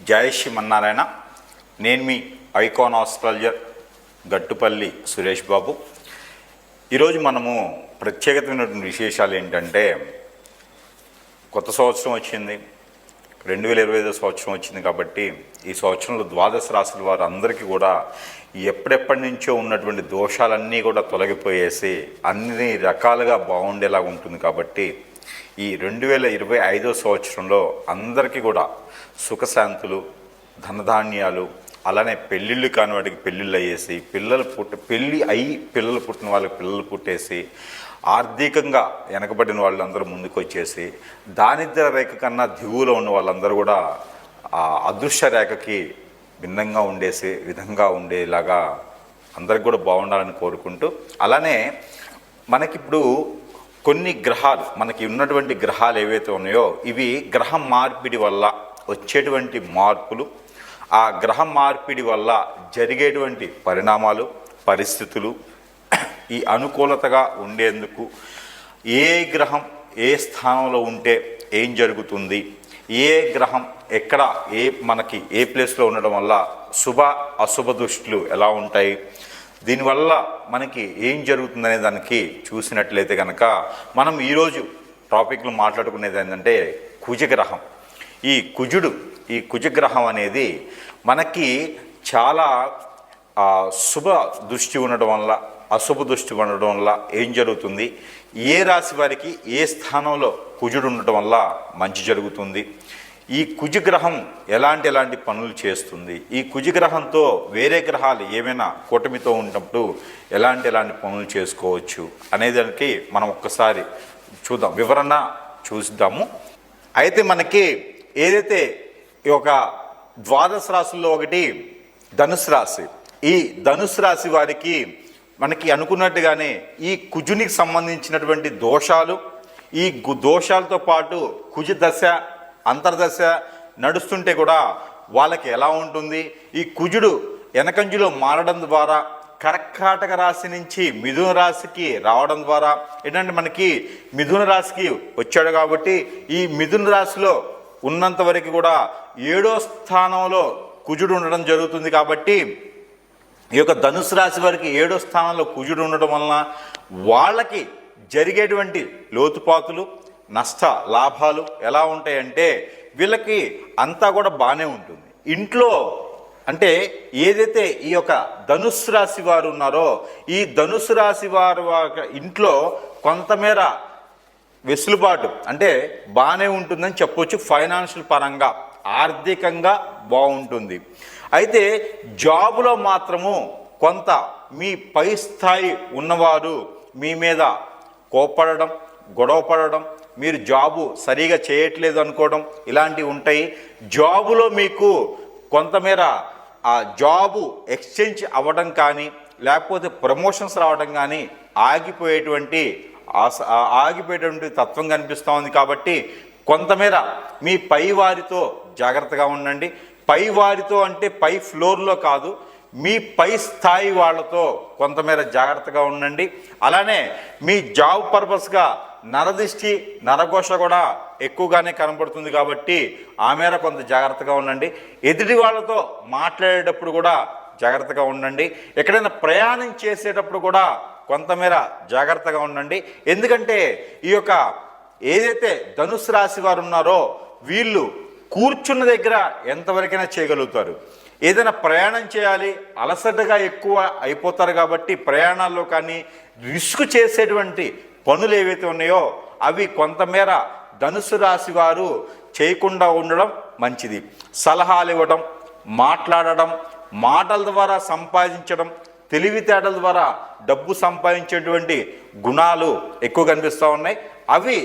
జై శ్రీమన్నారాయణ. నేను మీ icon astrologer Gattupalli Suresh Babu. ఈరోజు మనము ప్రత్యేకమైనటువంటి విశేషాలు ఏంటంటే, కొత్త సంవత్సరం వచ్చింది, 2025 సంవత్సరం వచ్చింది. కాబట్టి ఈ సంవత్సరంలో ద్వాదశ రాశుల వారు అందరికీ కూడా ఎప్పటి నుంచో ఉన్నటువంటి దోషాలన్నీ కూడా తొలగిపోయేసి అన్ని రకాలుగా బాగుండేలాగా ఉంటుంది. కాబట్టి ఈ 2025 సంవత్సరంలో అందరికీ కూడా సుఖశాంతులు, ధనధాన్యాలు, అలానే పెళ్ళిళ్ళు కాని వాటికి పెళ్ళిళ్ళు అయ్యేసి, పిల్లలు పుట్టిన వాళ్ళకి పిల్లలు పుట్టేసి, ఆర్థికంగా వెనకబడిన వాళ్ళందరూ ముందుకు వచ్చేసి, దారిద్ర్య రేఖ కన్నా దిగువలో ఉన్న వాళ్ళందరూ కూడా ఆ అదృశ్య రేఖకి భిన్నంగా ఉండేసి విధంగా ఉండేలాగా అందరికి కూడా బాగుండాలని కోరుకుంటూ, అలానే మనకిప్పుడు కొన్ని గ్రహాలు, మనకి ఉన్నటువంటి గ్రహాలు ఏవైతే ఉన్నాయో ఇవి గ్రహ మార్పిడి వల్ల వచ్చేటువంటి మార్పులు, ఆ గ్రహ మార్పిడి వల్ల జరిగేటువంటి పరిణామాలు, పరిస్థితులు, ఈ అనుకూలతగా ఉండేందుకు ఏ గ్రహం ఏ స్థానంలో ఉంటే ఏం జరుగుతుంది, ఏ గ్రహం ఎక్కడ మనకి ఏ ప్లేస్లో ఉండడం వల్ల శుభ అశుభ దృష్టిలు ఎలా ఉంటాయి, దీనివల్ల మనకి ఏం జరుగుతుందనే దానికి చూసినట్లయితే కనుక మనం ఈరోజు టాపిక్లో మాట్లాడుకునేది ఏంటంటే కుజగ్రహం. ఈ కుజగ్రహం అనేది మనకి చాలా శుభ దృష్టి ఉండడం వల్ల అశుభ దృష్టి ఉండడం వల్ల ఏం జరుగుతుంది, ఏ రాశి వారికి ఏ స్థానంలో కుజుడు ఉండటం వల్ల మంచి జరుగుతుంది, ఈ కుజగ్రహం ఎలాంటి పనులు చేస్తుంది, ఈ కుజగ్రహంతో వేరే గ్రహాలు ఏమైనా కూటమితో ఉన్నప్పుడు ఎలాంటి పనులు చేసుకోవచ్చు అనేదానికి మనం ఒక్కసారి చూద్దాం, వివరణ చూద్దాము. అయితే మనకి ఏదైతే ఈ యొక్క ద్వాదశ రాశుల్లో ఒకటి ధనుసు రాశి, ఈ ధనుసు రాశి వారికి మనకి అనుకున్నట్టుగానే ఈ కుజునికి సంబంధించినటువంటి దోషాలు, ఈ దోషాలతో పాటు కుజ దశ అంతర్దశ నడుస్తుంటే కూడా వాళ్ళకి ఎలా ఉంటుంది, ఈ కుజుడు వెనకంజులో మారడం ద్వారా కర్కాటక రాశి నుంచి మిథున రాశికి రావడం ద్వారా ఏంటంటే మనకి మిథున రాశికి వచ్చాడు. కాబట్టి ఈ మిథున రాశిలో ఉన్నంత వరకు కూడా 7వ స్థానంలో కుజుడు ఉండడం జరుగుతుంది. కాబట్టి ఈ యొక్క ధనుసు రాశి వారికి 7వ స్థానంలో కుజుడు ఉండడం వలన వాళ్ళకి జరిగేటువంటి లోతుపాతులు, నష్ట లాభాలు ఎలా ఉంటాయంటే వీళ్ళకి అంతా కూడా బాగానే ఉంటుంది. ఇంట్లో అంటే ఏదైతే ఈ యొక్క ధనుసు రాశి వారు ఉన్నారో ఈ ధనుసు రాశి వారు ఇంట్లో కొంతమేర వెసులుబాటు అంటే బాగానే ఉంటుందని చెప్పొచ్చు. ఫైనాన్షియల్ పరంగా ఆర్థికంగా బాగుంటుంది. అయితే జాబులో మాత్రము కొంత మీ పై స్థాయి ఉన్నవారు మీ మీద కోపడడం, గొడవ పడడం, మీరు జాబు సరిగా చేయట్లేదు అనుకోవడం ఇలాంటివి ఉంటాయి. జాబులో మీకు కొంతమేర ఆ జాబు ఎక్స్చేంజ్ అవ్వడం కానీ లేకపోతే ప్రమోషన్స్ రావడం కానీ ఆగిపోయేటువంటి తత్వం కనిపిస్తూ ఉంది. కాబట్టి కొంతమేర మీ పై వారితో జాగ్రత్తగా ఉండండి. పై వారితో అంటే పై ఫ్లోర్లో కాదు, మీ పై స్థాయి వాళ్ళతో కొంతమేర జాగ్రత్తగా ఉండండి. అలానే మీ జాబ్ పర్పస్గా నరదిష్టి, నరఘోష కూడా ఎక్కువగానే కనబడుతుంది. కాబట్టి ఆ మేర కొంత జాగ్రత్తగా ఉండండి. ఎదుటి వాళ్ళతో మాట్లాడేటప్పుడు కూడా జాగ్రత్తగా ఉండండి. ఎక్కడైనా ప్రయాణం చేసేటప్పుడు కూడా కొంతమేర జాగ్రత్తగా ఉండండి. ఎందుకంటే ఈ యొక్క ఏదైతే ధనుసు రాశి వారు ఉన్నారో వీళ్ళు కూర్చున్న దగ్గర ఎంతవరకైనా చేయగలుగుతారు. ఏదైనా ప్రయాణం చేయాలి, అలసటగా ఎక్కువ అయిపోతారు. కాబట్టి ప్రయాణాల్లో కానీ రిస్క్ చేసేటువంటి పనులు ఏవైతే ఉన్నాయో అవి కొంతమేర ధనుసు రాశి వారు చేయకుండా ఉండడం మంచిది. సలహాలు ఇవ్వడం, మాట్లాడడం, మాటల ద్వారా సంపాదించడం, తెలివితేటల ద్వారా డబ్బు సంపాదించేటువంటి గుణాలు ఎక్కువ కనిపిస్తూ ఉన్నాయి. అవి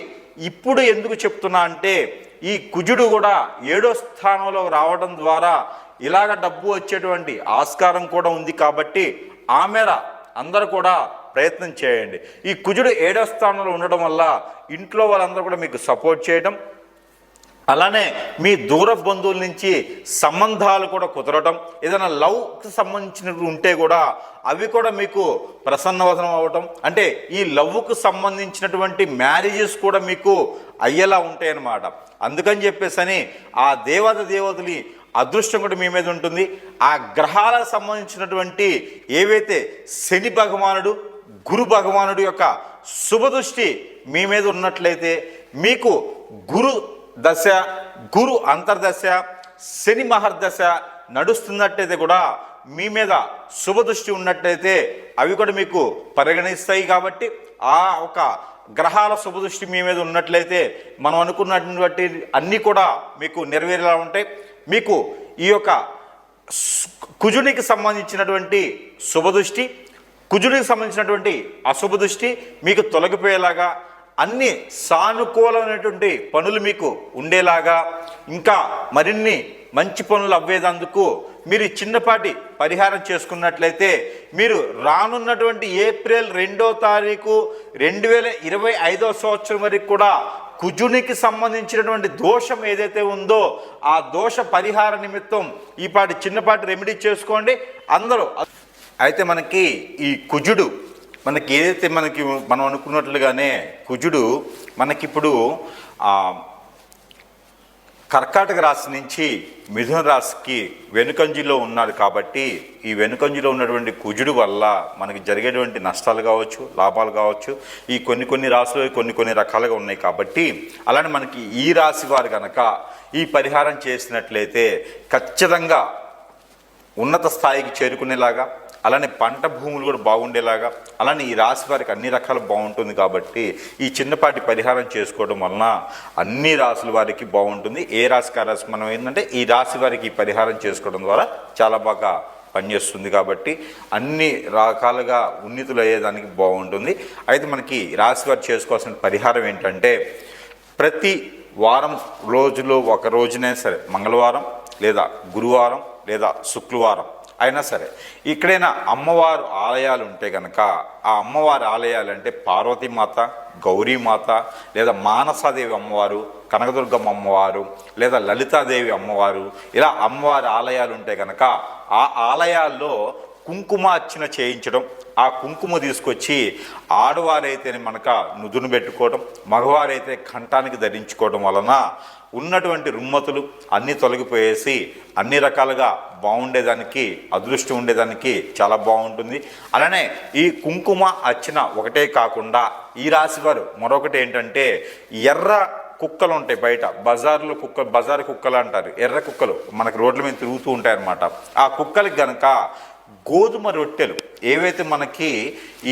ఇప్పుడు ఎందుకు చెప్తున్నా అంటే ఈ కుజుడు కూడా 7వ స్థానంలో రావడం ద్వారా ఇలాగ డబ్బు వచ్చేటువంటి ఆస్కారం కూడా ఉంది. కాబట్టి ఆ మేర అందరూ కూడా ప్రయత్నం చేయండి. ఈ కుజుడు 7వ స్థానంలో ఉండడం వల్ల ఇంట్లో వాళ్ళందరూ కూడా మీకు సపోర్ట్ చేయడం, అలానే మీ దూర బంధువుల నుంచి సంబంధాలు కూడా కుదరడం, ఏదైనా లవ్కి సంబంధించినవి ఉంటే కూడా అవి కూడా మీకు ప్రసన్నవదనం అవ్వటం, అంటే ఈ లవ్వుకు సంబంధించినటువంటి మ్యారేజెస్ కూడా మీకు అయ్యేలా ఉంటాయన్నమాట. అందుకని చెప్పేసి ఆ దేవతని అదృష్టం కూడా మీ మీద ఉంటుంది. ఆ గ్రహాలకు సంబంధించినటువంటి ఏవైతే శని భగవానుడు, గురు భగవానుడు యొక్క శుభదృష్టి మీ మీద ఉన్నట్లయితే, మీకు గురు దశ, గురు అంతర్దశ, శని మహర్దశ నడుస్తున్నట్టయితే కూడా మీ మీద శుభదృష్టి ఉన్నట్లయితే అవి కూడా మీకు పరిగణిస్తాయి. కాబట్టి ఆ ఒక గ్రహాల శుభదృష్టి మీ మీద ఉన్నట్లయితే మనం అనుకున్నటువంటి అన్నీ కూడా మీకు నెరవేరేలా ఉంటాయి. మీకు ఈ యొక్క కుజునికి సంబంధించినటువంటి శుభదృష్టి, కుజుడికి సంబంధించినటువంటి అశుభ దృష్టి మీకు తొలగిపోయేలాగా, అన్ని సానుకూలమైనటువంటి పనులు మీకు ఉండేలాగా, ఇంకా మరిన్ని మంచి పనులు అవ్వేదందుకు మీరు చిన్నపాటి పరిహారం చేసుకున్నట్లయితే మీరు రానున్నటువంటి ఏప్రిల్ 2వ తారీఖు 2025వ సంవత్సరం వరకు కూడా కుజునికి సంబంధించినటువంటి దోషం ఏదైతే ఉందో ఆ దోష పరిహార నిమిత్తం ఈ పాటి చిన్నపాటి రెమెడీ చేసుకోండి అందరూ. అయితే మనకి ఈ కుజుడు మనకి ఏదైతే మనం అనుకున్నట్లుగానే కుజుడు మనకిప్పుడు కర్కాటక రాశి నుంచి మిథున రాశికి వెనుకంజిలో ఉన్నాడు. కాబట్టి ఈ వెనుకంజిలో ఉన్నటువంటి కుజుడు వల్ల మనకి జరిగేటువంటి నష్టాలు కావచ్చు, లాభాలు కావచ్చు, ఈ కొన్ని రాశులు కొన్ని రకాలుగా ఉన్నాయి. కాబట్టి అలానే మనకి ఈ రాశి వారు కనుక ఈ పరిహారం చేసినట్లయితే ఖచ్చితంగా ఉన్నత స్థాయికి చేరుకునేలాగా, అలానే పంట భూములు కూడా బాగుండేలాగా, అలానే ఈ రాశి వారికి అన్ని రకాలు బాగుంటుంది. కాబట్టి ఈ చిన్నపాటి పరిహారం చేసుకోవడం వలన అన్ని రాశుల వారికి బాగుంటుంది. ఏ రాశికి ఆ రాశి మనం ఏంటంటే ఈ రాశి వారికి ఈ పరిహారం చేసుకోవడం ద్వారా చాలా బాగా పనిచేస్తుంది. కాబట్టి అన్ని రకాలుగా ఉన్నతులు అయ్యేదానికి బాగుంటుంది. అయితే మనకి రాశి వారు చేసుకోవాల్సిన పరిహారం ఏంటంటే, ప్రతి వారం రోజులో ఒక రోజునే సరే, మంగళవారం లేదా గురువారం లేదా శుక్రవారం అయినా సరే, ఇక్కడైనా అమ్మవారు ఆలయాలు ఉంటే కనుక ఆ అమ్మవారి ఆలయాలు అంటే పార్వతీమాత, గౌరీమాత లేదా మానసాదేవి అమ్మవారు, కనకదుర్గమ్మ అమ్మవారు లేదా లలితాదేవి అమ్మవారు, ఇలా అమ్మవారి ఆలయాలు ఉంటే కనుక ఆ ఆలయాల్లో కుంకుమ అర్చన చేయించడం, ఆ కుంకుమ తీసుకొచ్చి ఆడవారైతే మనక నుదును పెట్టుకోవడం, మగవారైతే కంఠానికి ధరించుకోవడం వలన ఉన్నటువంటి రుమ్మతులు అన్నీ తొలగిపోయేసి అన్ని రకాలుగా బాగుండేదానికి, అదృష్టం ఉండేదానికి చాలా బాగుంటుంది. అలానే ఈ కుంకుమ అర్చన ఒకటే కాకుండా ఈ రాశి వారు మరొకటి ఏంటంటే, ఎర్ర కుక్కలు ఉంటాయి బయట బజార్లో, బజారు కుక్కలు అంటారు, ఎర్ర కుక్కలు మనకు రోడ్ల మీద తిరుగుతూ ఉంటాయి అన్నమాట. ఆ కుక్కలకి గనక గోధుమ రొట్టెలు, ఏవైతే మనకి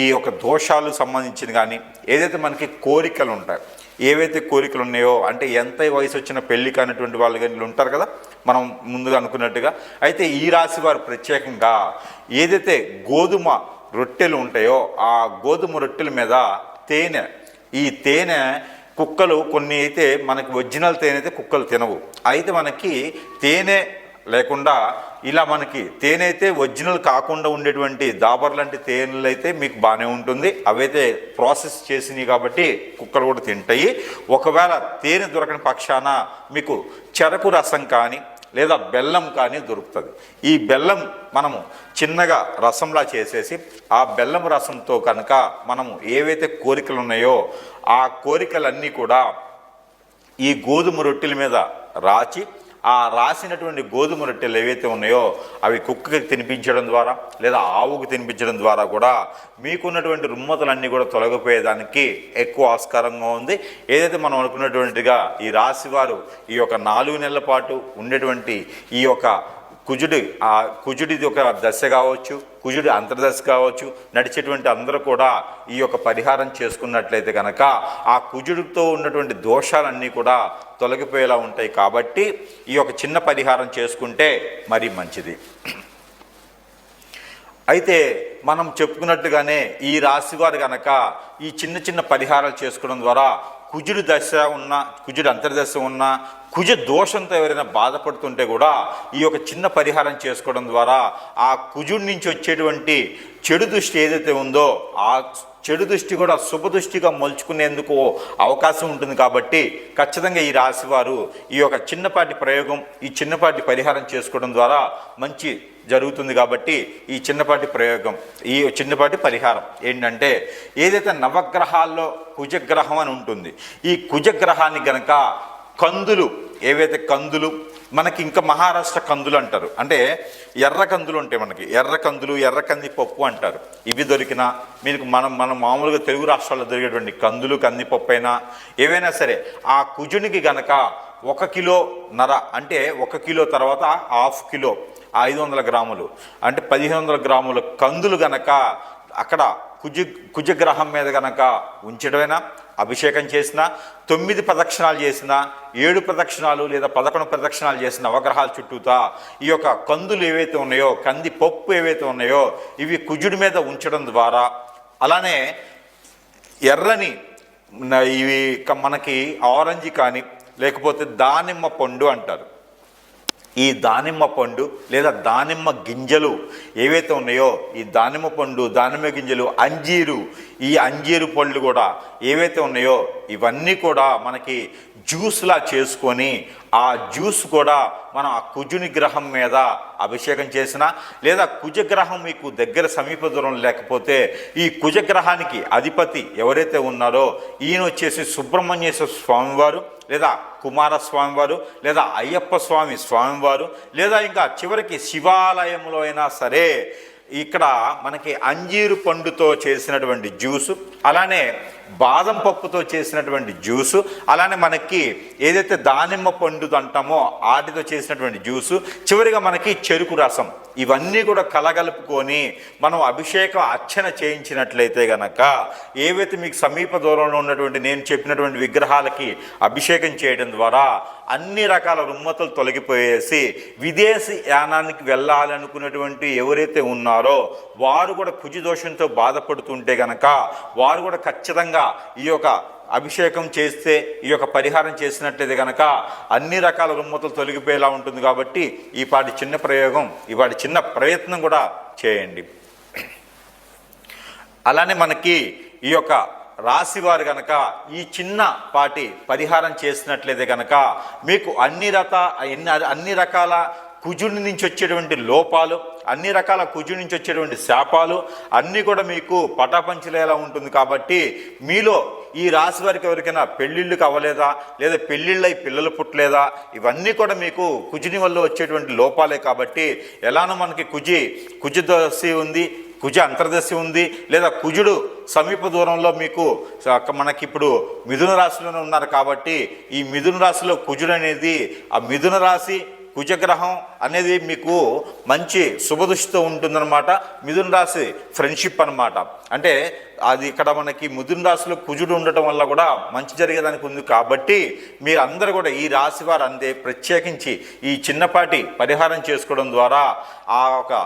ఈ యొక్క దోషాలు సంబంధించిన కానీ ఏదైతే మనకి కోరికలు ఉంటాయి, ఏవైతే కోరికలు ఉన్నాయో, అంటే ఎంత వయసు వచ్చిన పెళ్లి కానిటువంటి వాళ్ళు కానీ ఉంటారు కదా మనం ముందుగా అనుకున్నట్టుగా, అయితే ఈ రాశి వారు ప్రత్యేకంగా ఏదైతే గోధుమ రొట్టెలు ఉంటాయో ఆ గోధుమ రొట్టెల మీద తేనె, ఈ తేనె కుక్కలు కొన్ని అయితే మనకి ఒరిజినల్ తేనె అయితే కుక్కలు తినవు, అయితే మనకి తేనె లేకుండా ఇలా మనకి తేనె అయితే ఒరిజినల్ కాకుండా ఉండేటువంటి దాబర్ లాంటి తేనెలు అయితే మీకు బాగానే ఉంటుంది. అవైతే ప్రాసెస్ చేసినాయి కాబట్టి కుక్కలు కూడా తింటాయి. ఒకవేళ తేనె దొరకని పక్షాన మీకు చెరకు రసం కానీ లేదా బెల్లం కానీ దొరుకుతుంది. ఈ బెల్లం మనము చిన్నగా రసంలా చేసేసి ఆ బెల్లం రసంతో కనుక మనము ఏవైతే కోరికలు ఉన్నాయో ఆ కోరికలన్నీ కూడా ఈ గోధుమ రొట్టెల మీద రాచి, ఆ రాసినటువంటి గోధుమ రొట్టెలు ఏవైతే ఉన్నాయో అవి కుక్కకి తినిపించడం ద్వారా లేదా ఆవుకు తినిపించడం ద్వారా కూడా మీకున్నటువంటి రుమ్మతులన్నీ కూడా తొలగిపోయేదానికి ఎక్కువ ఆస్కారంగా ఉంది. ఏదైతే మనం అనుకున్నటువంటిగా ఈ రాశివారు ఈ యొక్క 4 నెలల పాటు ఉండేటువంటి ఈ యొక్క కుజుడిది ఒక దశ కావచ్చు, కుజుడి అంతర్దశ కావచ్చు, నడిచేటువంటి అందరూ కూడా ఈ యొక్క పరిహారం చేసుకున్నట్లయితే కనుక ఆ కుజుడితో ఉన్నటువంటి దోషాలన్నీ కూడా తొలగిపోయేలా ఉంటాయి. కాబట్టి ఈ యొక్క చిన్న పరిహారం చేసుకుంటే మరీ మంచిది. అయితే మనం చెప్పుకున్నట్టుగానే ఈ రాశివారు కనుక ఈ చిన్న చిన్న పరిహారాలు చేసుకోవడం ద్వారా కుజుడి దశ ఉన్న, కుజుడి అంతర్దశ ఉన్న, కుజ దోషంతో ఎవరైనా బాధపడుతుంటే కూడా ఈ యొక్క చిన్న పరిహారం చేసుకోవడం ద్వారా ఆ కుజుడి నుంచి వచ్చేటువంటి చెడు దృష్టి ఏదైతే ఉందో ఆ చెడు దృష్టి కూడా శుభ దృష్టిగా మలుచుకునేందుకు అవకాశం ఉంటుంది. కాబట్టి ఖచ్చితంగా ఈ రాశి వారు ఈ యొక్క చిన్నపాటి ప్రయోగం, ఈ చిన్నపాటి పరిహారం చేసుకోవడం ద్వారా మంచి జరుగుతుంది. కాబట్టి ఈ చిన్నపాటి ప్రయోగం, ఈ చిన్నపాటి పరిహారం ఏంటంటే, ఏదైతే నవగ్రహాల్లో కుజగ్రహం అని ఉంటుంది, ఈ కుజగ్రహాన్ని గనక కందులు, ఏవైతే కందులు మనకి ఇంకా మహారాష్ట్ర కందులు అంటారు, అంటే ఎర్ర కందులు ఉంటాయి, మనకి ఎర్ర కందులు, ఎర్ర కందిపప్పు అంటారు. ఇవి దొరికినా మీకు మనం మామూలుగా తెలుగు రాష్ట్రాల్లో దొరికేటువంటి కందులు, కందిపప్పు అయినా ఏవైనా సరే, ఆ కుజునికి గనక 1 కిలోన్నర అంటే 1 కిలో తర్వాత ½ కిలో 500 గ్రాములు అంటే 1500 గ్రాముల కందులు గనక అక్కడ కుజగ్రహం మీద గనక ఉంచడమైనా, అభిషేకం చేసిన, 9 ప్రదక్షిణాలు చేసిన, 7 ప్రదక్షిణాలు లేదా 11 ప్రదక్షిణాలు చేసిన నవగ్రహాల చుట్టూతా ఈ యొక్క కందులు ఏవైతే ఉన్నాయో, కందిపప్పు ఏవైతే ఉన్నాయో ఇవి కుజుడి మీద ఉంచడం ద్వారా, అలానే ఎర్రని ఇవి మనకి ఆరెంజ్ కానీ లేకపోతే దానిమ్మ పండు అంటారు, ఈ దానిమ్మ పండు లేదా దానిమ్మ గింజలు ఏవైతే ఉన్నాయో, ఈ దానిమ్మ పండు, దానిమ్మ గింజలు, అంజీరు, ఈ అంజీరు పళ్ళు కూడా ఏవైతే ఉన్నాయో ఇవన్నీ కూడా మనకి జ్యూస్లా చేసుకొని ఆ జ్యూస్ కూడా మనం ఆ కుజుని గ్రహం మీద అభిషేకం చేసిన, లేదా కుజగ్రహం మీకు దగ్గర సమీప దూరం లేకపోతే ఈ కుజగ్రహానికి అధిపతి ఎవరైతే ఉన్నారో ఈయన వచ్చేసి సుబ్రహ్మణ్యేశ్వర స్వామివారు లేదా కుమారస్వామివారు లేదా అయ్యప్ప స్వామివారు లేదా ఇంకా చివరికి శివాలయంలో అయినా సరే ఇక్కడ మనకి అంజీరు పండుతో చేసినటువంటి జ్యూసు, అలానే బాదం పప్పుతో చేసినటువంటి జ్యూసు, అలానే మనకి ఏదైతే దానిమ్మ పండు అంటామో వాటితో చేసినటువంటి జ్యూసు, చివరిగా మనకి చెరుకు రసం, ఇవన్నీ కూడా కలగలుపుకొని మనం అభిషేకం అర్చన చేయించినట్లయితే గనక, ఏవైతే మీకు సమీప దూరంలో ఉన్నటువంటి నేను చెప్పినటువంటి విగ్రహాలకి అభిషేకం చేయడం ద్వారా అన్ని రకాల రుమ్మతులు తొలగిపోయేసి విదేశీ యానానికి వెళ్ళాలనుకున్నటువంటి ఎవరైతే ఉన్నారో వారు కూడా కుజదోషంతో బాధపడుతుంటే గనక వారు కూడా ఖచ్చితంగా ఈ యొక్క అభిషేకం చేస్తే, ఈ యొక్క పరిహారం చేసినట్లయితే కనుక అన్ని రకాల రుమ్మతులు తొలగిపోయేలా ఉంటుంది. కాబట్టి ఈ పాటి చిన్న ప్రయోగం, ఈ పాటి చిన్న ప్రయత్నం కూడా చేయండి. అలానే మనకి ఈ యొక్క రాశివారు కనుక ఈ చిన్నపాటి పరిహారం చేసినట్లయితే కనుక మీకు అన్ని రకాల కుజుడి నుంచి వచ్చేటువంటి లోపాలు, అన్ని రకాల కుజుడి నుంచి వచ్చేటువంటి శాపాలు అన్నీ కూడా మీకు పటాపంచలేలా ఉంటుంది. కాబట్టి మీలో ఈ రాశి వారికి ఎవరికైనా పెళ్ళిళ్ళకి అవ్వలేదా, లేదా పెళ్ళిళ్ళై పిల్లలు పుట్టలేదా, ఇవన్నీ కూడా మీకు కుజుని వల్ల వచ్చేటువంటి లోపాలే. కాబట్టి ఎలానో మనకి కుజదశి ఉంది, కుజ అంతర్దశి ఉంది, లేదా కుజుడు సమీప దూరంలో మీకు మనకిప్పుడు మిథున రాశిలోనే ఉన్నారు. కాబట్టి ఈ మిథున రాశిలో కుజుడు అనేది, ఆ మిథున రాశి కుజగ్రహం అనేది మీకు మంచి శుభదృష్టితో ఉంటుందన్నమాట. మిథున రాశి ఫ్రెండ్షిప్ అనమాట. అంటే అది ఇక్కడ మనకి మిథున రాశిలో కుజుడు ఉండటం వల్ల కూడా మంచి జరిగేదానికి ఉంది. కాబట్టి మీరందరూ కూడా ఈ రాశి వారు అంతే ప్రత్యేకించి ఈ చిన్నపాటి పరిహారం చేసుకోవడం ద్వారా ఆ ఒక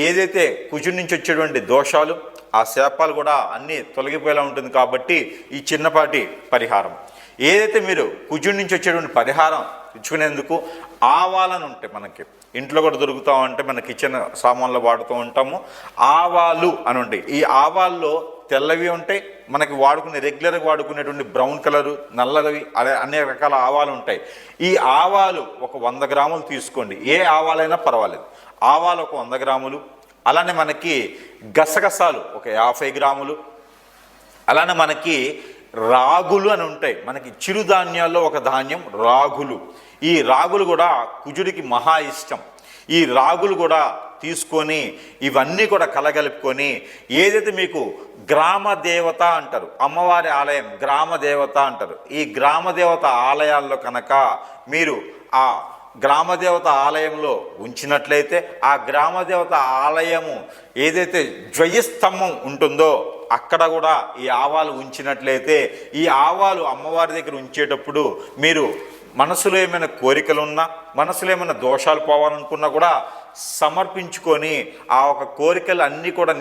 ఏదైతే కుజుడి నుంచి వచ్చేటువంటి దోషాలు, ఆ శాపాలు కూడా అన్నీ తొలగిపోయేలా ఉంటుంది. కాబట్టి ఈ చిన్నపాటి పరిహారం ఏదైతే మీరు కుజుడి నుంచి వచ్చేటువంటి పరిహారం ఇచ్చుకునేందుకు ఆవాలను ఉంటాయి, మనకి ఇంట్లో కూడా దొరుకుతూ ఉంటాయి, మన కిచెన్ సామాన్లు వాడుతూ ఉంటాము. ఆవాలు అని ఉంటాయి. ఈ ఆవాల్లో తెల్లవి ఉంటాయి, మనకి రెగ్యులర్గా వాడుకునేటువంటి బ్రౌన్ కలరు, నల్లవి, అనేక రకాల ఆవాలు ఉంటాయి. ఈ ఆవాలు ఒక 100 గ్రాములు తీసుకోండి, ఏ ఆవాలైనా పర్వాలేదు. ఆవాలు ఒక 100 గ్రాములు, అలానే మనకి గసగసాలు ఒక 50 గ్రాములు, అలానే మనకి రాగులు అని ఉంటాయి, మనకి చిరుధాన్యాల్లో ఒక ధాన్యం రాగులు. ఈ రాగులు కూడా కుజుడికి మహా ఇష్టం. ఈ రాగులు కూడా తీసుకొని ఇవన్నీ కూడా కలగలుపుకొని ఏదైతే మీకు గ్రామ దేవత అంటారు, అమ్మవారి ఆలయం గ్రామ దేవత అంటారు. ఈ గ్రామ దేవత ఆలయాల్లో కనుక మీరు ఆ గ్రామదేవత ఆలయంలో ఉంచినట్లయితే, ఆ గ్రామదేవత ఆలయము ఏదైతే ధ్వజస్తంభం ఉంటుందో అక్కడ కూడా ఈ ఆవాలు ఉంచినట్లయితే, ఈ ఆవాలు అమ్మవారి దగ్గర ఉంచేటప్పుడు మీరు మనసులో ఏమైనా కోరికలున్నా, మనసులో ఏమైనా దోషాలు పోవాలనుకున్నా కూడా సమర్పించుకొని ఆ ఒక కోరికలు అన్నీ కూడా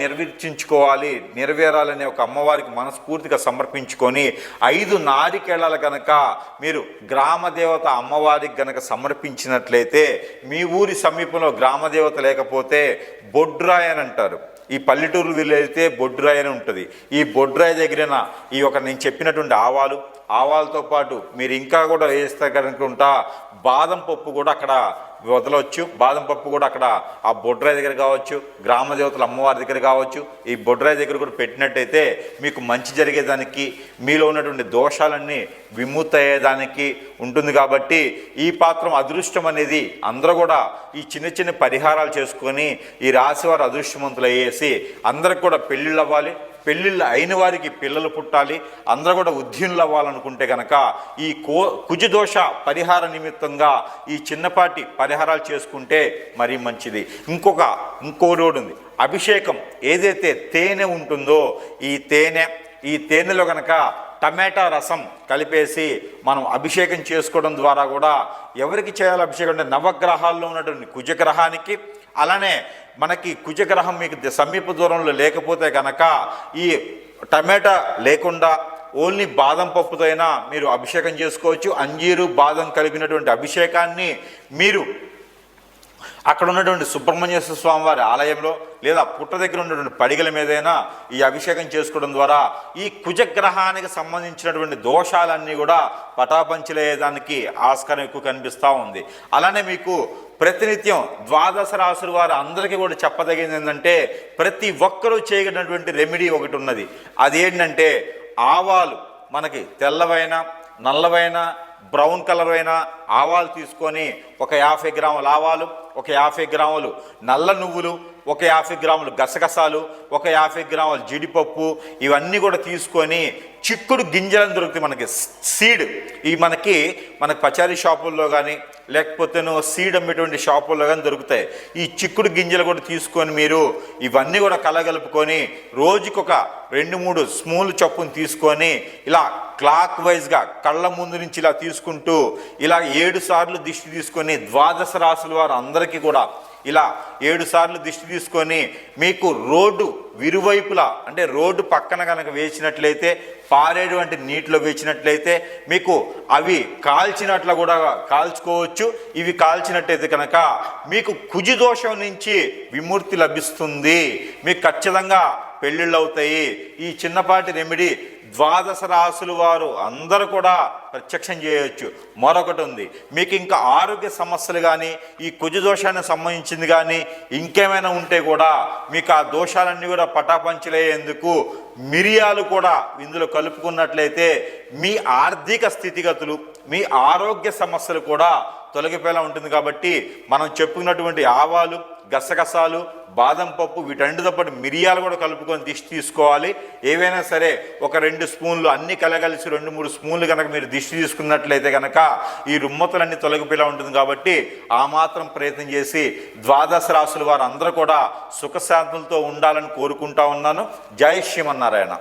నెరవేరాలనే ఒక అమ్మవారికి మనస్ఫూర్తిగా సమర్పించుకొని 5 నారికేళాలు కనుక మీరు గ్రామదేవత అమ్మవారికి కనుక సమర్పించినట్లయితే, మీ ఊరి సమీపంలో గ్రామదేవత లేకపోతే బొడ్రాయి అని అంటారు, ఈ పల్లెటూరు వెళ్తే బొడ్రాయి అని ఉంటుంది. ఈ బొడ్రాయి దగ్గర ఈ ఒక నేను చెప్పినటువంటి ఆవాలతో పాటు మీరు ఇంకా కూడా వేస్తే కనుకుంటా బాదం పప్పు కూడా అక్కడ వదలవచ్చు. బాదం పప్పు కూడా అక్కడ ఆ బొడ్రాయి దగ్గర కావచ్చు, గ్రామదేవతల అమ్మవారి దగ్గర కావచ్చు, ఈ బొడ్రాయి దగ్గర కూడా పెట్టినట్టయితే మీకు మంచి జరిగేదానికి, మీలో ఉన్నటువంటి దోషాలన్నీ విముక్తి అయ్యేదానికి ఉంటుంది. కాబట్టి ఈ పాత్రం అదృష్టం అనేది అందరూ కూడా ఈ చిన్న చిన్న పరిహారాలు చేసుకొని ఈ రాశివారు అదృష్టవంతులు అయ్యేసి అందరికి కూడా పెళ్ళిళ్ళు అవ్వాలి, పెళ్ళిళ్ళు అయిన వారికి పిల్లలు పుట్టాలి, అందరూ కూడా ఉద్యోగులు అవ్వాలనుకుంటే కనుక ఈ కుజదోష పరిహార నిమిత్తంగా ఈ చిన్నపాటి పరిహారాలు చేసుకుంటే మరీ మంచిది. ఇంకో రోడ్ ఉంది. అభిషేకం ఏదైతే తేనె ఉంటుందో ఈ తేనెలో కనుక టమాటా రసం కలిపేసి మనం అభిషేకం చేసుకోవడం ద్వారా కూడా ఎవరికి చేయాలి అభిషేకం అంటే నవగ్రహాల్లో ఉన్నటువంటి కుజగ్రహానికి, అలానే మనకి కుజగ్రహం మీకు సమీప దూరంలో లేకపోతే కనుక ఈ టమాటా లేకుండా ఓన్లీ బాదం పప్పుతో అయినా మీరు అభిషేకం చేసుకోవచ్చు. అంజీరు బాదం కలిపినటువంటి అభిషేకాన్ని మీరు అక్కడ ఉన్నటువంటి సుబ్రహ్మణ్యేశ్వర స్వామి వారి ఆలయంలో లేదా పుట్ట దగ్గర ఉన్నటువంటి పడిగల మీదైనా ఈ అభిషేకం చేసుకోవడం ద్వారా ఈ కుజగ్రహానికి సంబంధించినటువంటి దోషాలన్నీ కూడా పటాపంచలేదానికి ఆస్కారం ఎక్కువ కనిపిస్తూ ఉంది. అలానే మీకు ప్రతినిత్యం 12 రాసుల వారు అందరికీ కూడా చెప్పదగింది ఏంటంటే, ప్రతి ఒక్కరూ చేయగలిగినటువంటి రెమెడీ ఒకటి ఉన్నది. అది ఏంటంటే, ఆవాలు మనకి తెల్లవైన నల్లవైన బ్రౌన్ కలర్ అయిన ఆవాలు తీసుకొని ఒక 50 గ్రాముల ఆవాలు, ఒక 50 గ్రాములు నల్ల నువ్వులు, ఒక 50 గ్రాములు గసగసాలు, ఒక 50 గ్రాముల జీడిపప్పు, ఇవన్నీ కూడా తీసుకొని చిక్కుడు గింజలను దొరుకుతాయి మనకి సీడ్. ఈ మనకి పచారీ షాపుల్లో కానీ లేకపోతే సీడ్ అమ్మేటువంటి షాపుల్లో కానీ దొరుకుతాయి. ఈ చిక్కుడు గింజలు కూడా తీసుకొని మీరు ఇవన్నీ కూడా కలగలుపుకొని రోజుకొక 2-3 స్పూన్లు చొప్పును తీసుకొని ఇలా క్లాక్ వైజ్గా కళ్ళ ముందు నుంచి ఇలా తీసుకుంటూ ఇలా 7 సార్లు దిష్టి తీసుకొని 12 రాసుల వారు అందరికీ కూడా ఇలా 7 సార్లు దిష్టి తీసుకొని మీకు రోడ్డు విరువైపులా అంటే రోడ్డు పక్కన కనుక వేసినట్లయితే, పారేటువంటి నీటిలో వేసినట్లయితే మీకు అవి కాల్చినట్లు కూడా కాల్చుకోవచ్చు. ఇవి కాల్చినట్టయితే కనుక మీకు కుజదోషం నుంచి విముక్తి లభిస్తుంది, మీకు ఖచ్చితంగా పెళ్ళిళ్ళు అవుతాయి. ఈ చిన్నపాటి రెమెడీ 12 రాసుల వారు అందరూ కూడా ప్రత్యక్షం చేయవచ్చు. మరొకటి ఉంది, మీకు ఇంకా ఆరోగ్య సమస్యలు కానీ ఈ కుజదోషానికి సంబంధించింది కానీ ఇంకేమైనా ఉంటే కూడా మీకు ఆ దోషాలన్నీ కూడా పటాపంచలేందుకు మిరియాలు కూడా ఇందులో కలుపుకున్నట్లయితే మీ ఆర్థిక స్థితిగతులు, మీ ఆరోగ్య సమస్యలు కూడా తొలగిపోయేలా ఉంటుంది. కాబట్టి మనం చెప్పుకున్నటువంటి ఆవాలు, గసగసాలు, బాదం పప్పు వీటన్నిటితో పాటు మిరియాలు కూడా కలుపుకొని దిష్టి తీసుకోవాలి. ఏవైనా సరే ఒక 2 స్పూన్లు అన్ని కలగలిసి 2-3 స్పూన్లు కనుక మీరు దిష్టి తీసుకున్నట్లయితే కనుక ఈ రుమ్మతులన్నీ తొలగిపోయేలా ఉంటుంది. కాబట్టి ఆ మాత్రం ప్రయత్నం చేసి 12 రాసుల వారు అందరూ కూడా సుఖశాంతులతో ఉండాలని కోరుకుంటా ఉన్నాను. జై శ్రీమన్నారాయణ.